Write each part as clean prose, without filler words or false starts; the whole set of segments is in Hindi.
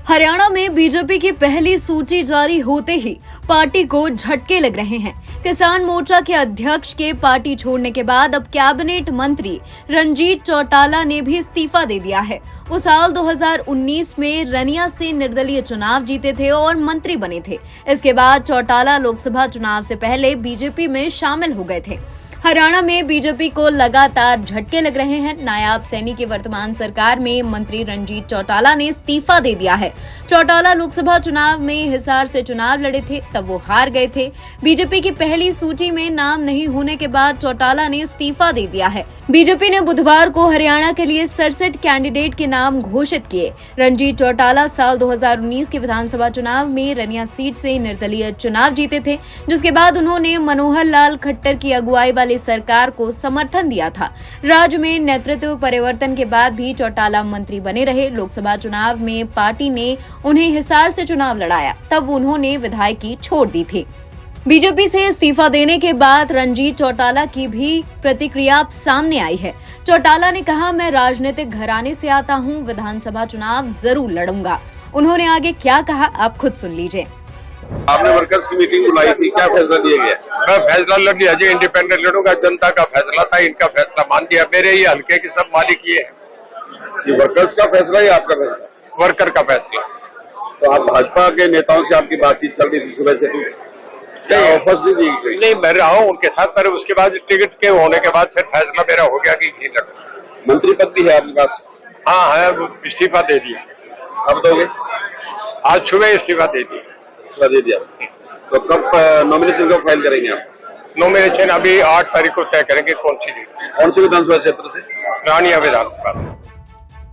हरियाणा में बीजेपी की पहली सूची जारी होते ही पार्टी को झटके लग रहे हैं। किसान मोर्चा के अध्यक्ष के पार्टी छोड़ने के बाद अब कैबिनेट मंत्री रंजीत चौटाला ने भी इस्तीफा दे दिया है। वो साल 2019 में रनिया से निर्दलीय चुनाव जीते थे और मंत्री बने थे। इसके बाद चौटाला लोकसभा चुनाव से पहले बीजेपी में शामिल हो गए थे। हरियाणा में बीजेपी को लगातार झटके लग रहे हैं। नायब सैनी की वर्तमान सरकार में मंत्री रंजीत चौटाला ने इस्तीफा दे दिया है। चौटाला लोकसभा चुनाव में हिसार से चुनाव लड़े थे, तब वो हार गए थे। बीजेपी की पहली सूची में नाम नहीं होने के बाद चौटाला ने इस्तीफा दे दिया है। बीजेपी ने बुधवार को हरियाणा के लिए 67 कैंडिडेट के नाम घोषित किए। रंजीत चौटाला साल 2019 के विधानसभा चुनाव में रनिया सीट से निर्दलीय चुनाव जीते थे, जिसके बाद उन्होंने मनोहर लाल खट्टर की अगुवाई वाली सरकार को समर्थन दिया था। राज्य में नेतृत्व परिवर्तन के बाद भी चौटाला मंत्री बने रहे। लोकसभा चुनाव में पार्टी ने उन्हें हिसार से चुनाव लड़ाया, तब उन्होंने विधायकी छोड़ दी थी। बीजेपी से इस्तीफा देने के बाद रंजीत चौटाला की भी प्रतिक्रिया सामने आई है। चौटाला ने कहा, मैं राजनीतिक घराने से आता हूं, विधानसभा चुनाव जरूर लड़ूंगा। उन्होंने आगे क्या कहा, आप खुद सुन लीजिए। आपने वर्कर्स की मीटिंग बुलाई थी, क्या फैसला लिया गया? मैं फैसला लड़ लिया जी, इंडिपेंडेंट लड़ूंगा। जनता का फैसला था, इनका फैसला मान दिया। मेरे ही हल्के के सब मालिक ये है। ये वर्कर्स का फैसला या आपका फैसला? वर्कर का फैसला। तो आप भाजपा के नेताओं से आपकी बातचीत चल रही थी सुबह से? नहीं, ऑफर्स नहीं दी गई? नहीं, मैं रहा हूँ उनके साथ, पर उसके बाद टिकट के होने के बाद फिर फैसला मेरा हो गया कि नहीं लड़ूंगा। मंत्री पद भी है आपके पास? हाँ है, इस्तीफा दे दिया। कब दोगे? आज सुबह इस्तीफा दे दिया। इस्तीफा दे दिया, तो कब नॉमिनेशन कब फाइल करेंगे आप? नॉमिनेशन अभी 8 तारीख को तय करेंगे। कौन सी विधानसभा क्षेत्र से? रानिया विधानसभा से।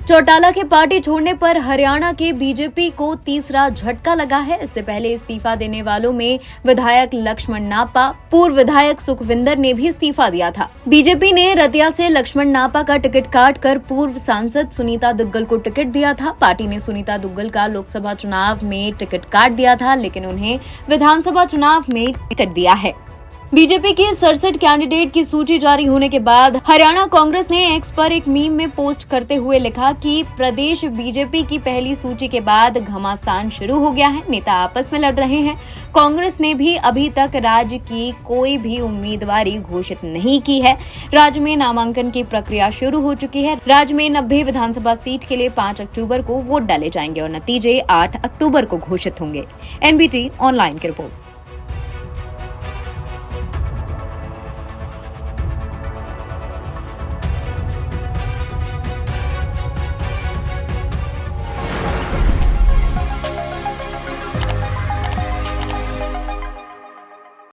चौटाला के पार्टी छोड़ने पर हरियाणा के बीजेपी को तीसरा झटका लगा है। इससे पहले इस्तीफा देने वालों में विधायक लक्ष्मण नापा, पूर्व विधायक सुखविंदर ने भी इस्तीफा दिया था। बीजेपी ने रतिया से लक्ष्मण नापा का टिकट काटकर पूर्व सांसद सुनीता दुग्गल को टिकट दिया था। पार्टी ने सुनीता दुग्गल का लोकसभा चुनाव में टिकट काट दिया था, लेकिन उन्हें विधानसभा चुनाव में टिकट दिया है। बीजेपी की 67 कैंडिडेट की सूची जारी होने के बाद हरियाणा कांग्रेस ने एक्स पर एक मीम में पोस्ट करते हुए लिखा कि प्रदेश बीजेपी की पहली सूची के बाद घमासान शुरू हो गया है, नेता आपस में लड़ रहे हैं। कांग्रेस ने भी अभी तक राज्य की कोई भी उम्मीदवारी घोषित नहीं की है। राज्य में नामांकन की प्रक्रिया शुरू हो चुकी है। राज्य में 90 विधानसभा सीट के लिए 5 अक्टूबर को वोट डाले जाएंगे और नतीजे 8 अक्टूबर को घोषित होंगे। NBT ऑनलाइन की रिपोर्ट।